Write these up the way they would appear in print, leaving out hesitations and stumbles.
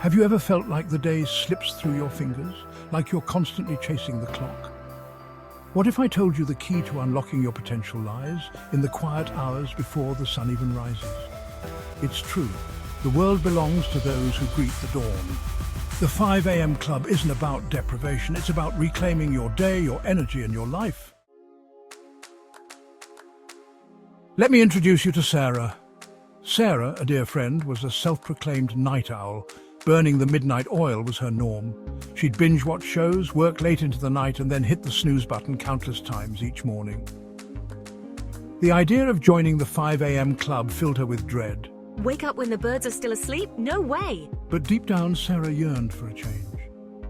Have you ever felt like the day slips through your fingers, like you're constantly chasing the clock? What if I told you the key to unlocking your potential lies in the quiet hours before the sun even rises? It's true. The world belongs to those who greet the dawn. The 5 a.m. Club isn't about deprivation, it's about reclaiming your day, your energy, and your life. Let me introduce you to Sarah. Sarah, a dear friend, was a self-proclaimed night owl. Burning the midnight oil was her norm. She'd binge-watch shows, work late into the night, and then hit the snooze button countless times each morning. The idea of joining the 5 a.m. Club filled her with dread. Wake up when the birds are still asleep? No way! But deep down, Sarah yearned for a change.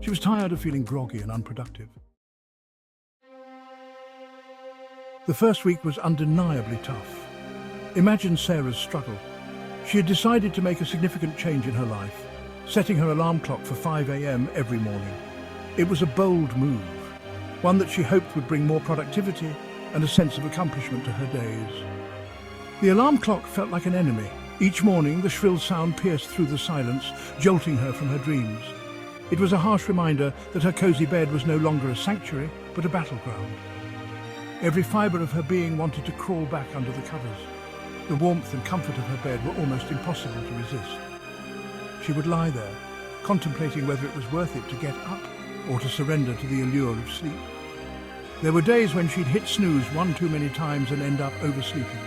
She was tired of feeling groggy and unproductive. The first week was undeniably tough. Imagine Sarah's struggle. She had decided to make a significant change in her life, setting her alarm clock for 5 a.m. every morning. It was a bold move, one that she hoped would bring more productivity and a sense of accomplishment to her days. The alarm clock felt like an enemy. Each morning, the shrill sound pierced through the silence, jolting her from her dreams. It was a harsh reminder that her cozy bed was no longer a sanctuary, but a battleground. Every fibre of her being wanted to crawl back under the covers. The warmth and comfort of her bed were almost impossible to resist. She would lie there, contemplating whether it was worth it to get up or to surrender to the allure of sleep. There were days when she'd hit snooze one too many times and end up oversleeping.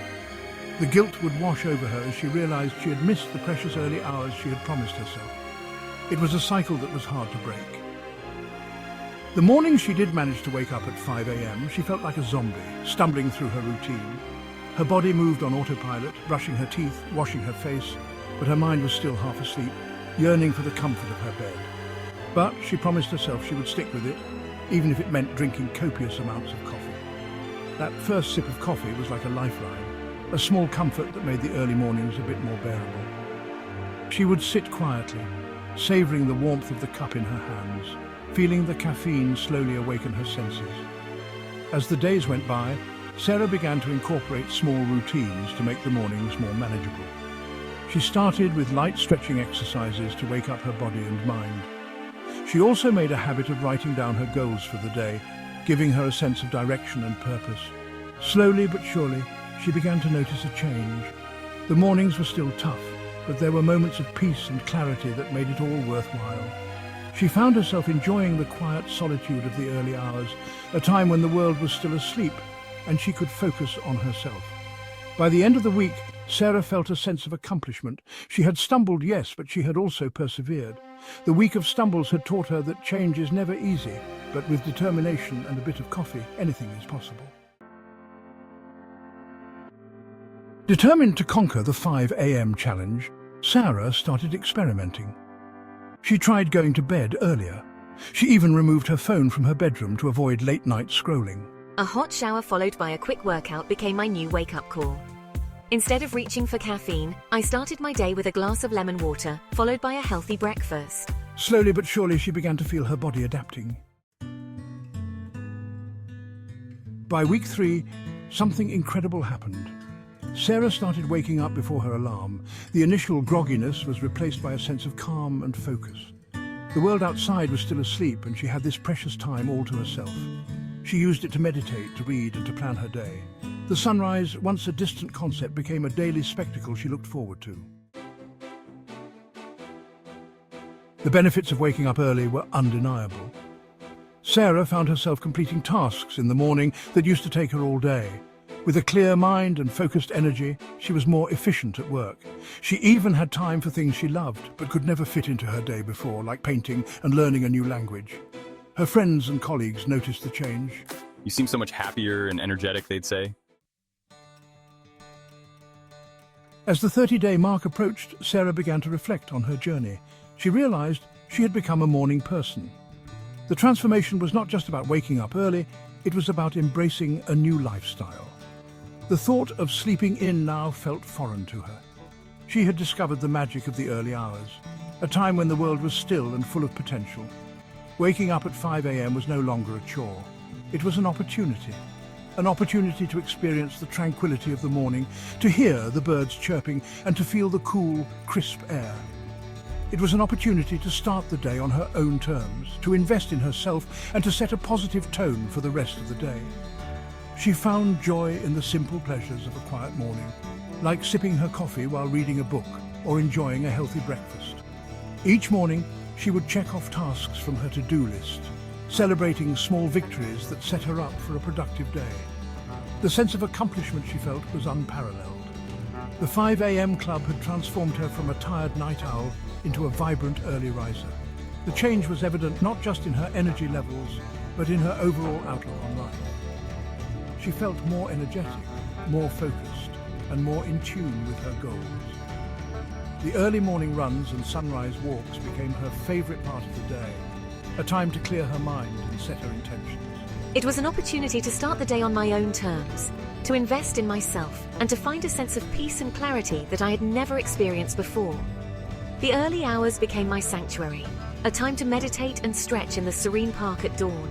The guilt would wash over her as she realized she had missed the precious early hours she had promised herself. It was a cycle that was hard to break. The morning she did manage to wake up at 5 a.m., she felt like a zombie, stumbling through her routine. Her body moved on autopilot, brushing her teeth, washing her face, but her mind was still half asleep, yearning for the comfort of her bed. But she promised herself she would stick with it, even if it meant drinking copious amounts of coffee. That first sip of coffee was like a lifeline, a small comfort that made the early mornings a bit more bearable. She would sit quietly, savouring the warmth of the cup in her hands, feeling the caffeine slowly awaken her senses. As the days went by, Sarah began to incorporate small routines to make the mornings more manageable. She started with light stretching exercises to wake up her body and mind. She also made a habit of writing down her goals for the day, giving her a sense of direction and purpose. Slowly but surely, she began to notice a change. The mornings were still tough, but there were moments of peace and clarity that made it all worthwhile. She found herself enjoying the quiet solitude of the early hours, a time when the world was still asleep and she could focus on herself. By the end of the week, Sarah felt a sense of accomplishment. She had stumbled, yes, but she had also persevered. The week of stumbles had taught her that change is never easy, but with determination and a bit of coffee, anything is possible. Determined to conquer the 5 a.m. challenge, Sarah started experimenting. She tried going to bed earlier. She even removed her phone from her bedroom to avoid late-night scrolling. A hot shower followed by a quick workout became my new wake-up call. Instead of reaching for caffeine, I started my day with a glass of lemon water, followed by a healthy breakfast. Slowly but surely, she began to feel her body adapting. By week 3, something incredible happened. Sarah started waking up before her alarm. The initial grogginess was replaced by a sense of calm and focus. The world outside was still asleep, and she had this precious time all to herself. She used it to meditate, to read, and to plan her day. The sunrise, once a distant concept, became a daily spectacle she looked forward to. The benefits of waking up early were undeniable. Sarah found herself completing tasks in the morning that used to take her all day. With a clear mind and focused energy, she was more efficient at work. She even had time for things she loved, but could never fit into her day before, like painting and learning a new language. Her friends and colleagues noticed the change. You seem so much happier and energetic, they'd say. As the 30-day mark approached, Sarah began to reflect on her journey. She realized she had become a morning person. The transformation was not just about waking up early, it was about embracing a new lifestyle. The thought of sleeping in now felt foreign to her. She had discovered the magic of the early hours, a time when the world was still and full of potential. Waking up at 5 a.m. was no longer a chore. It was an opportunity to experience the tranquility of the morning, to hear the birds chirping, and to feel the cool, crisp air. It was an opportunity to start the day on her own terms, to invest in herself and to set a positive tone for the rest of the day. She found joy in the simple pleasures of a quiet morning, like sipping her coffee while reading a book or enjoying a healthy breakfast. Each morning, she would check off tasks from her to-do list, celebrating small victories that set her up for a productive day. The sense of accomplishment she felt was unparalleled. The 5 a.m. club had transformed her from a tired night owl into a vibrant early riser. The change was evident not just in her energy levels, but in her overall outlook on life. She felt more energetic, more focused, and more in tune with her goals. The early morning runs and sunrise walks became her favorite part of the day, a time to clear her mind and set her intentions. It was an opportunity to start the day on my own terms, to invest in myself, and to find a sense of peace and clarity that I had never experienced before. The early hours became my sanctuary, a time to meditate and stretch in the serene park at dawn.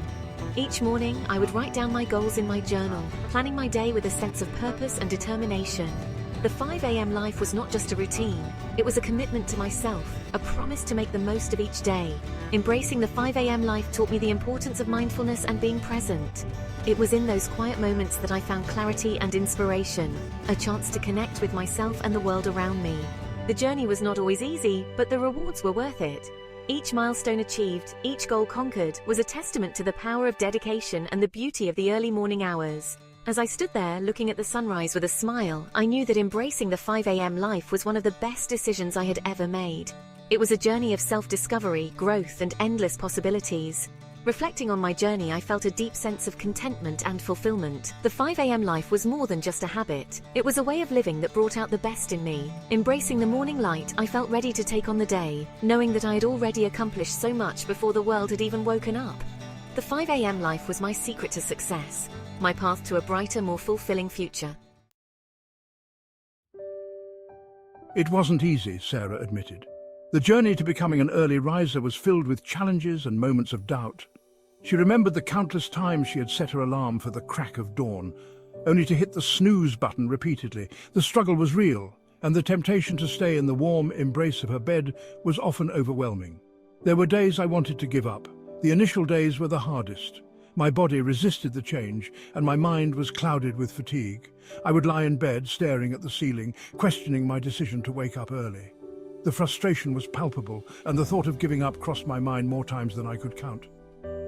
Each morning, I would write down my goals in my journal, planning my day with a sense of purpose and determination. The 5 a.m. life was not just a routine, it was a commitment to myself, a promise to make the most of each day. Embracing the 5 a.m. life taught me the importance of mindfulness and being present. It was in those quiet moments that I found clarity and inspiration, a chance to connect with myself and the world around me. The journey was not always easy, but the rewards were worth it. Each milestone achieved, each goal conquered, was a testament to the power of dedication and the beauty of the early morning hours. As I stood there looking at the sunrise with a smile, I knew that embracing the 5 a.m. life was one of the best decisions I had ever made. It was a journey of self-discovery, growth, and endless possibilities. Reflecting on my journey, I felt a deep sense of contentment and fulfillment. The 5 a.m. life was more than just a habit. It was a way of living that brought out the best in me. Embracing the morning light, I felt ready to take on the day, knowing that I had already accomplished so much before the world had even woken up. The 5 a.m. life was my secret to success, my path to a brighter, more fulfilling future. It wasn't easy, Sarah admitted. The journey to becoming an early riser was filled with challenges and moments of doubt. She remembered the countless times she had set her alarm for the crack of dawn, only to hit the snooze button repeatedly. The struggle was real, and the temptation to stay in the warm embrace of her bed was often overwhelming. There were days I wanted to give up. The initial days were the hardest. My body resisted the change, and my mind was clouded with fatigue. I would lie in bed, staring at the ceiling, questioning my decision to wake up early. The frustration was palpable, and the thought of giving up crossed my mind more times than I could count.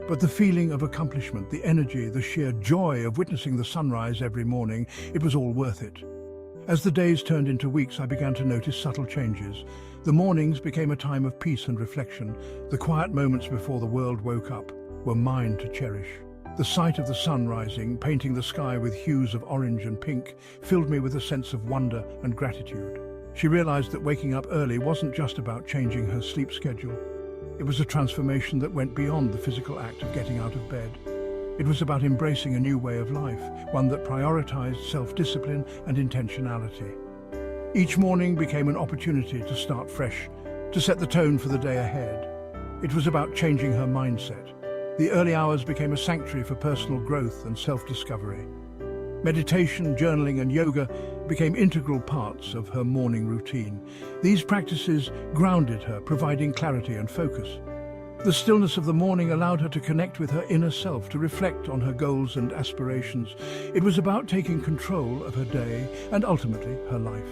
But the feeling of accomplishment, the energy, the sheer joy of witnessing the sunrise every morning, it was all worth it. As the days turned into weeks, I began to notice subtle changes. The mornings became a time of peace and reflection. The quiet moments before the world woke up were mine to cherish. The sight of the sun rising, painting the sky with hues of orange and pink, filled me with a sense of wonder and gratitude. She realized that waking up early wasn't just about changing her sleep schedule. It was a transformation that went beyond the physical act of getting out of bed. It was about embracing a new way of life, one that prioritized self-discipline and intentionality. Each morning became an opportunity to start fresh, to set the tone for the day ahead. It was about changing her mindset. The early hours became a sanctuary for personal growth and self-discovery. Meditation, journaling, and yoga became integral parts of her morning routine. These practices grounded her, providing clarity and focus. The stillness of the morning allowed her to connect with her inner self, to reflect on her goals and aspirations. It was about taking control of her day and ultimately her life.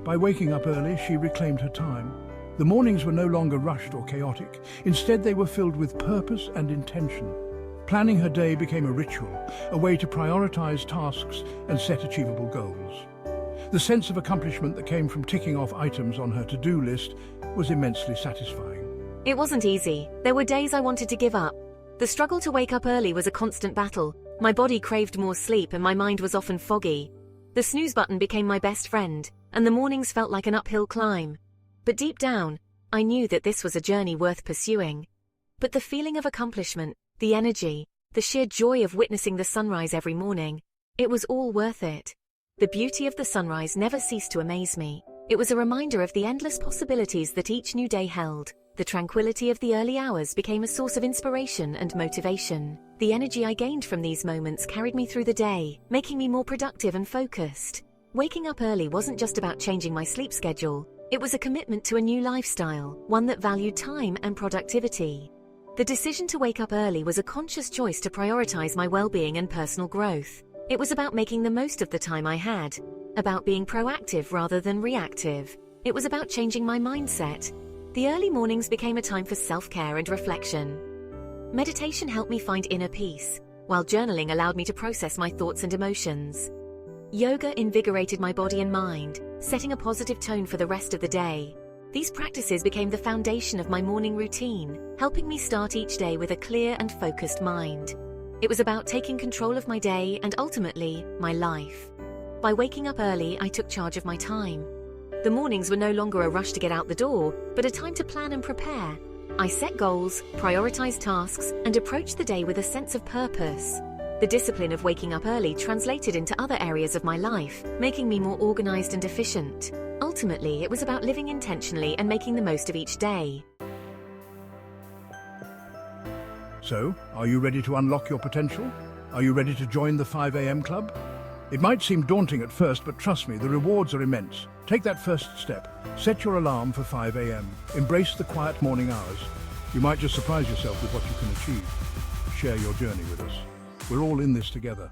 By waking up early, she reclaimed her time. The mornings were no longer rushed or chaotic. Instead, they were filled with purpose and intention. Planning her day became a ritual, a way to prioritize tasks and set achievable goals. The sense of accomplishment that came from ticking off items on her to-do list was immensely satisfying. It wasn't easy. There were days I wanted to give up. The struggle to wake up early was a constant battle. My body craved more sleep and my mind was often foggy. The snooze button became my best friend, and the mornings felt like an uphill climb. But deep down, I knew that this was a journey worth pursuing. But the feeling of accomplishment, the energy, the sheer joy of witnessing the sunrise every morning, it was all worth it. The beauty of the sunrise never ceased to amaze me. It was a reminder of the endless possibilities that each new day held. The tranquility of the early hours became a source of inspiration and motivation. The energy I gained from these moments carried me through the day, making me more productive and focused. Waking up early wasn't just about changing my sleep schedule. It was a commitment to a new lifestyle, one that valued time and productivity. The decision to wake up early was a conscious choice to prioritize my well-being and personal growth. It was about making the most of the time I had, about being proactive rather than reactive. It was about changing my mindset. The early mornings became a time for self-care and reflection. Meditation helped me find inner peace, while journaling allowed me to process my thoughts and emotions. Yoga invigorated my body and mind, setting a positive tone for the rest of the day. These practices became the foundation of my morning routine, helping me start each day with a clear and focused mind. It was about taking control of my day and ultimately, my life. By waking up early, I took charge of my time. The mornings were no longer a rush to get out the door, but a time to plan and prepare. I set goals, prioritized tasks, and approached the day with a sense of purpose. The discipline of waking up early translated into other areas of my life, making me more organized and efficient. Ultimately, it was about living intentionally and making the most of each day. So, are you ready to unlock your potential? Are you ready to join the 5 a.m. club? It might seem daunting at first, but trust me, the rewards are immense. Take that first step. Set your alarm for 5 a.m. Embrace the quiet morning hours. You might just surprise yourself with what you can achieve. Share your journey with us. We're all in this together.